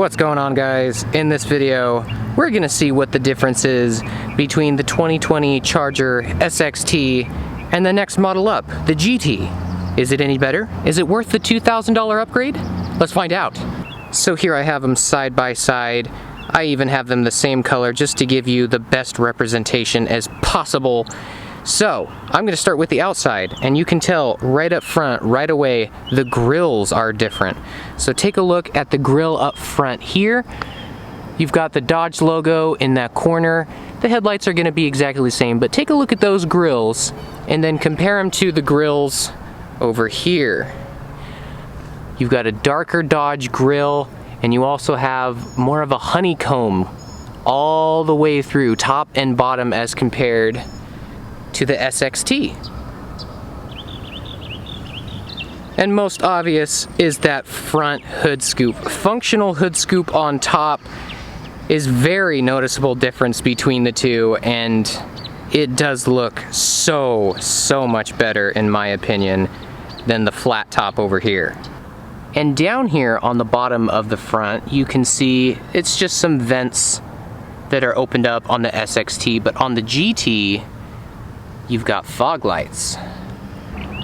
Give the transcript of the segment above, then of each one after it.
What's going on, guys? In this video, we're gonna see what the difference is between the 2020 Charger SXT and the next model up, the GT. Is it any better? Is it worth the $2,000 upgrade? Let's find out. So here I have them side by side. I even have them the same color just to give you the best representation as possible. So, I'm going to start with the outside, and you can tell right up front, right away, the grills are different. So take a look at the grill up front here. You've got the Dodge logo in that corner. The headlights are going to be exactly the same, but take a look at those grills, and then compare them to the grills over here. You've got a darker Dodge grill, and you also have more of a honeycomb all the way through, top and bottom, as compared to the SXT. And most obvious is that front hood scoop. Functional hood scoop on top is very noticeable difference between the two, and it does look so much better, in my opinion, than the flat top over here. And down here on the bottom of the front, you can see it's just some vents that are opened up on the SXT, but on the GT, you've got fog lights.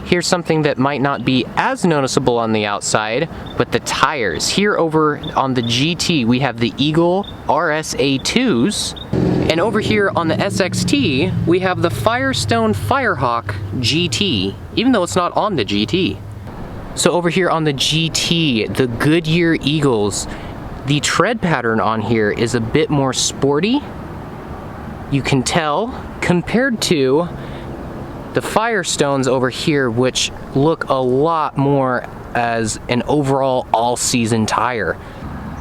Here's something that might not be as noticeable on the outside, but the tires. Here over on the GT, we have the Eagle RSA2s, and over here on the SXT, we have the Firestone Firehawk GT, even though it's not on the GT. So over here on the GT, the Goodyear Eagles, the tread pattern on here is a bit more sporty. You can tell, compared to the Firestones over here, which look a lot more as an overall all-season tire.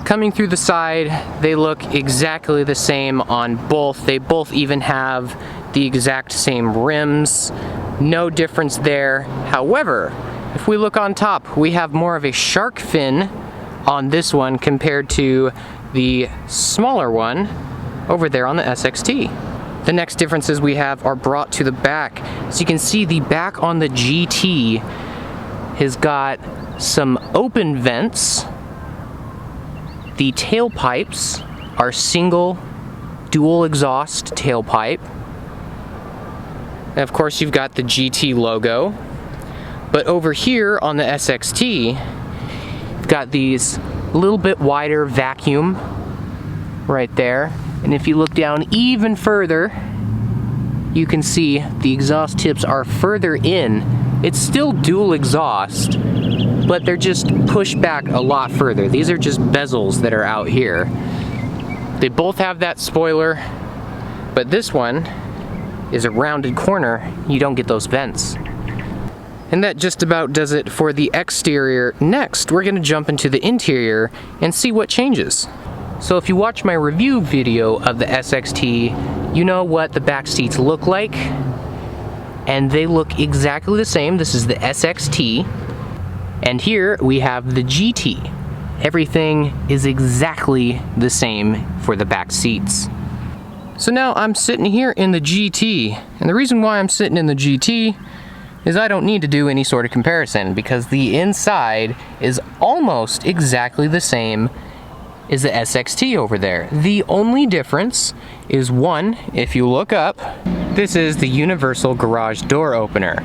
Coming through the side, they look exactly the same on both. They both even have the exact same rims. No difference there. However, if we look on top, we have more of a shark fin on this one compared to the smaller one over there on the SXT. The next differences we have are brought to the back. So you can see the back on the GT has got some open vents. The tailpipes are single dual exhaust tailpipe. And of course you've got the GT logo. But over here on the SXT, you've got these a little bit wider vacuum right there. And if you look down even further, you can see the exhaust tips are further in. It's still dual exhaust, but they're just pushed back a lot further. These are just bezels that are out here. They both have that spoiler, but this one is a rounded corner. You don't get those vents. And that just about does it for the exterior. Next, we're gonna jump into the interior and see what changes. So if you watch my review video of the SXT, you know what the back seats look like, and they look exactly the same. This is the SXT, and here we have the GT. Everything is exactly the same for the back seats. So now I'm sitting here in the GT, and the reason why I'm sitting in the GT is I don't need to do any sort of comparison, because the inside is almost exactly the same is the SXT over there. The only difference is, one, if you look up, this is the universal garage door opener.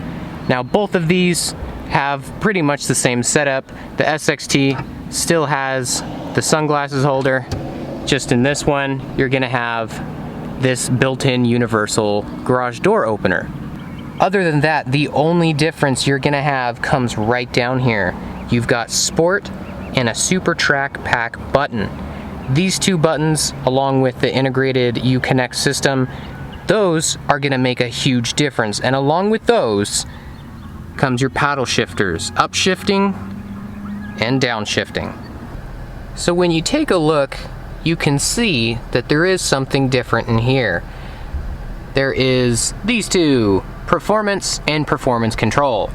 Now both of these have pretty much the same setup. The SXT still has the sunglasses holder. Just in this one, you're gonna have this built-in universal garage door opener. Other than that, the only difference you're gonna have comes right down here. You've got Sport and a Super Track Pack button. These two buttons, along with the integrated Uconnect system, those are gonna make a huge difference. And along with those comes your paddle shifters, upshifting and downshifting. So when you take a look, you can see that there is something different in here. There is these two, performance and performance control.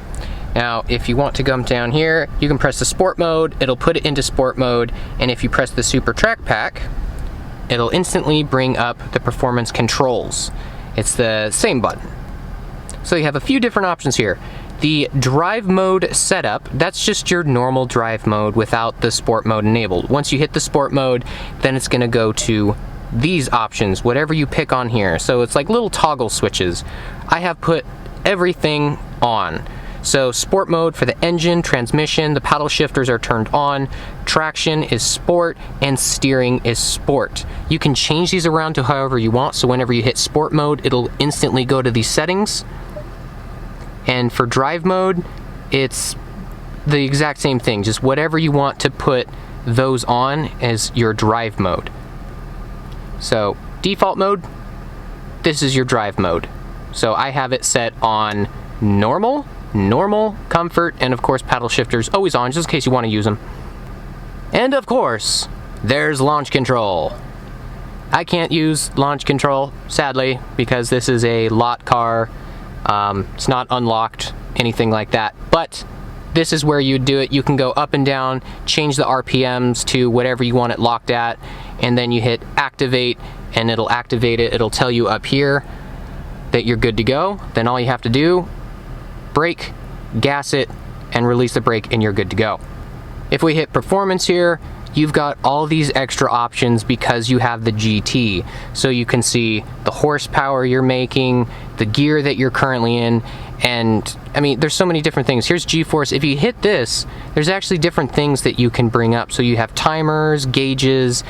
Now, if you want to come down here, you can press the sport mode, it'll put it into sport mode, and if you press the Super Track Pack, it'll instantly bring up the performance controls. It's the same button. So you have a few different options here. The drive mode setup, that's just your normal drive mode without the sport mode enabled. Once you hit the sport mode, then it's gonna go to these options, whatever you pick on here. So it's like little toggle switches. I have put everything on. So sport mode for the engine, transmission, the paddle shifters are turned on, traction is sport, and steering is sport. You can change these around to however you want, so whenever you hit sport mode, it'll instantly go to these settings. And for drive mode, it's the exact same thing, just whatever you want to put those on as your drive mode. So default mode, this is your drive mode. So I have it set on normal, comfort, and of course paddle shifters always on, just in case you want to use them. And of course, there's launch control. I can't use launch control, sadly, because this is a lot car. It's not unlocked, anything like that, but this is where you do it. You can go up and down, change the RPMs to whatever you want it locked at, and then you hit activate, and it'll activate it. It'll tell you up here that you're good to go. Then all you have to do, brake, gas it, and release the brake, and you're good to go. If we hit performance here, you've got all these extra options because you have the GT. So you can see the horsepower you're making, the gear that you're currently in, and I mean, there's so many different things. Here's G-force. If you hit this, there's actually different things that you can bring up. So you have timers, gauges,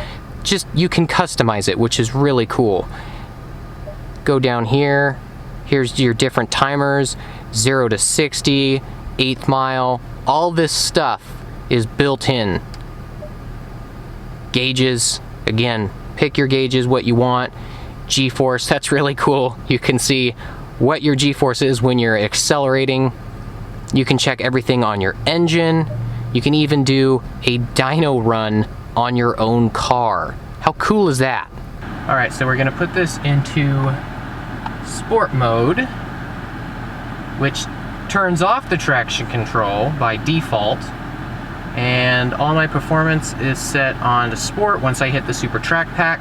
just you can customize it, which is really cool. Go down here, here's your different timers, 0 to 60, 1/8 mile, all this stuff is built in. Gauges, again, pick your gauges, what you want. G-force, that's really cool. You can see what your G-force is when you're accelerating. You can check everything on your engine. You can even do a dyno run on your own car. How cool is that? All right, so we're gonna put this into sport mode, which turns off the traction control by default. And all my performance is set on the sport once I hit the super track pack.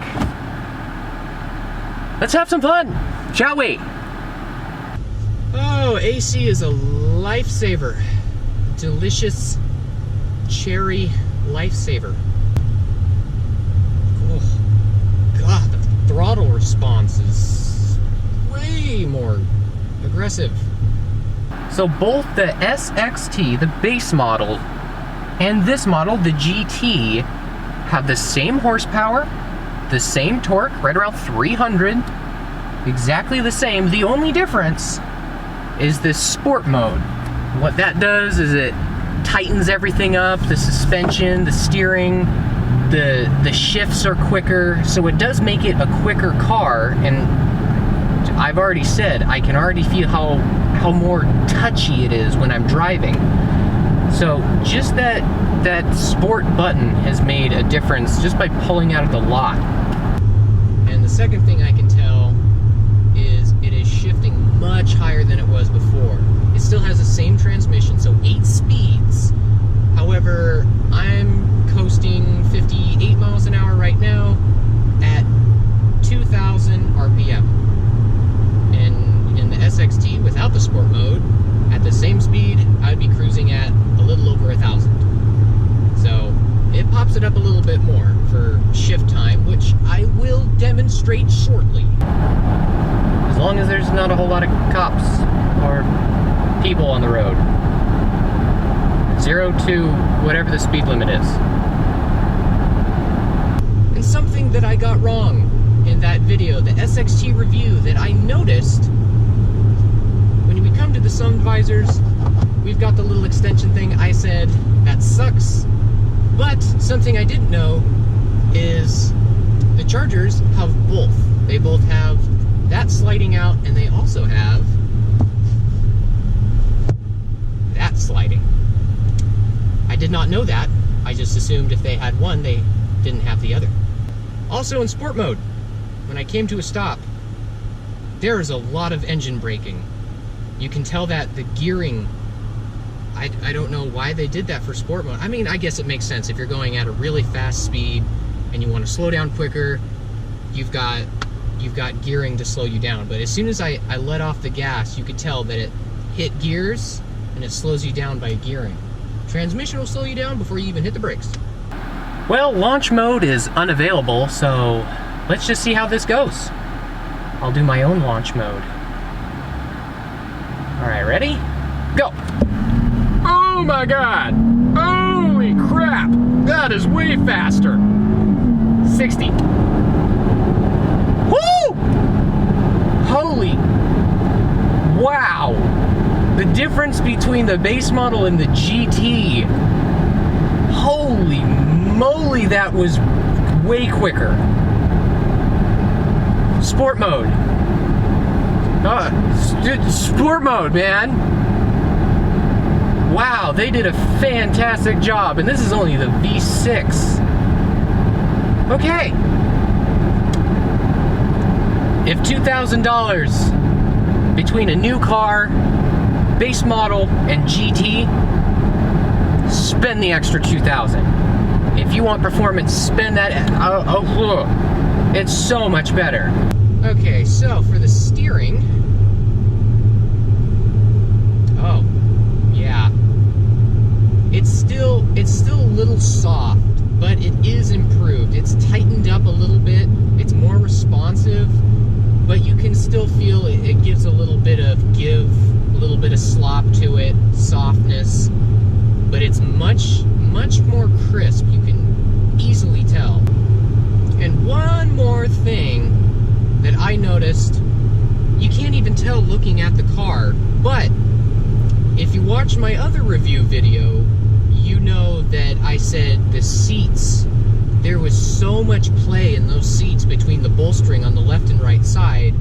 Let's have some fun, shall we? Oh, AC is a lifesaver. Delicious cherry lifesaver. Oh, God, the throttle response is way more aggressive. So both the SXT, the base model, and this model, the GT, have the same horsepower, the same torque, right around 300, exactly the same. The only difference is this sport mode. What that does is it tightens everything up, the suspension, the steering, the shifts are quicker, so it does make it a quicker car, and I've already said, I can already feel how more touchy it is when I'm driving. So just that sport button has made a difference just by pulling out of the lot. And the second thing I can tell is it is shifting much higher than it was before. It still has the same transmission, so 8 speeds. However, I'm coasting 58 miles an hour right now at 2,000 RPM. And in the SXT, without the sport mode, at the same speed, I'd be cruising at a little over 1,000. So it pops it up a little bit more for shift time, which I will demonstrate shortly. As long as there's not a whole lot of cops or people on the road. 0 to whatever the speed limit is. And something that I got wrong in that video, the SXT review, that I noticed when we come to the sun visors, we've got the little extension thing. I said, that sucks. But something I didn't know is the Chargers have both. They both have that sliding out, and they also have that sliding. I did not know that. I just assumed if they had one, they didn't have the other. Also in sport mode, when I came to a stop, there is a lot of engine braking. You can tell that the gearing, I don't know why they did that for sport mode. I mean, I guess it makes sense. If you're going at a really fast speed and you want to slow down quicker, you've got gearing to slow you down. But as soon as I let off the gas, you could tell that it hit gears and it slows you down by gearing. Transmission will slow you down before you even hit the brakes. Well, launch mode is unavailable, so let's just see how this goes. I'll do my own launch mode. All right, ready? Go. Oh my God. Holy crap. That is way faster. 60. Woo! Holy. Wow. The difference between the base model and the GT. Holy moly, that was way quicker. Sport mode. Sport mode, man. Wow, they did a fantastic job, and this is only the V6. Okay. If $2,000 between a new car, base model, and GT, spend the extra $2,000. If you want performance, spend that. It's so much better. Okay, so for the steering, oh yeah, it's still a little soft, but it is improved. It's tightened up a little bit. It's more responsive, but you can still feel it gives a little bit of give, a little bit of slop to it, softness, but it's much more crisp. You can easily tell. And one more thing that I noticed, you can't even tell looking at the car, but if you watch my other review video, you know that I said the seats, there was so much play in those seats between the bolstering on the left and right side.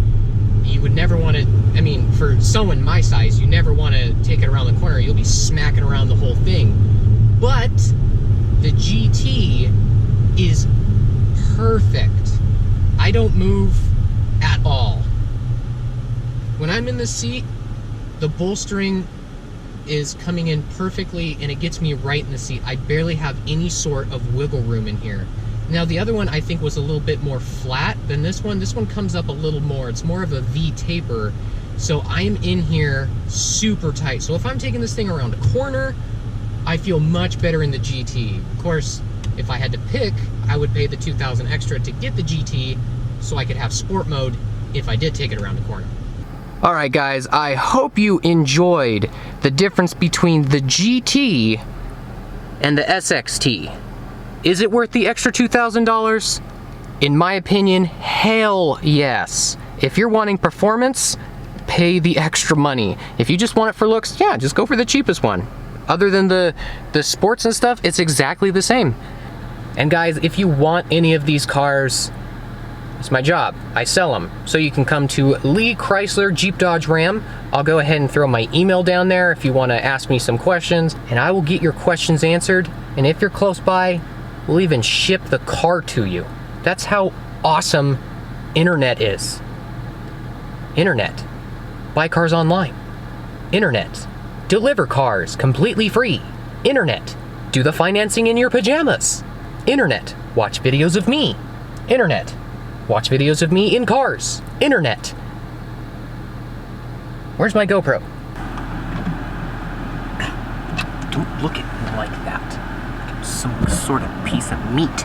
You would never want to, I mean, for someone my size, you never want to take it around the corner. You'll be smacking around the whole thing. But the GT is perfect. I don't move at all. When I'm in the seat, the bolstering is coming in perfectly, and it gets me right in the seat. I barely have any sort of wiggle room in here. Now the other one I think was a little bit more flat than this one. This one comes up a little more. It's more of a V taper. So I'm in here super tight. So if I'm taking this thing around a corner, I feel much better in the GT. Of course, if I had to pick, I would pay the $2,000 extra to get the GT so I could have sport mode if I did take it around the corner. Alright guys, I hope you enjoyed the difference between the GT and the SXT. Is it worth the extra $2,000? In my opinion, hell yes. If you're wanting performance, pay the extra money. If you just want it for looks, yeah, just go for the cheapest one. Other than the sports and stuff, it's exactly the same. And guys, if you want any of these cars, it's my job. I sell them. So you can come to Lee Chrysler Jeep Dodge Ram. I'll go ahead and throw my email down there if you want to ask me some questions, and I will get your questions answered. And if you're close by, we'll even ship the car to you. That's how awesome internet is. Internet. Buy cars online. Internet. Deliver cars completely free. Internet. Do the financing in your pajamas. Internet. Watch videos of me. Internet. Watch videos of me in cars. Internet. Where's my GoPro? Don't look at me like that. Like I'm some sort of piece of meat.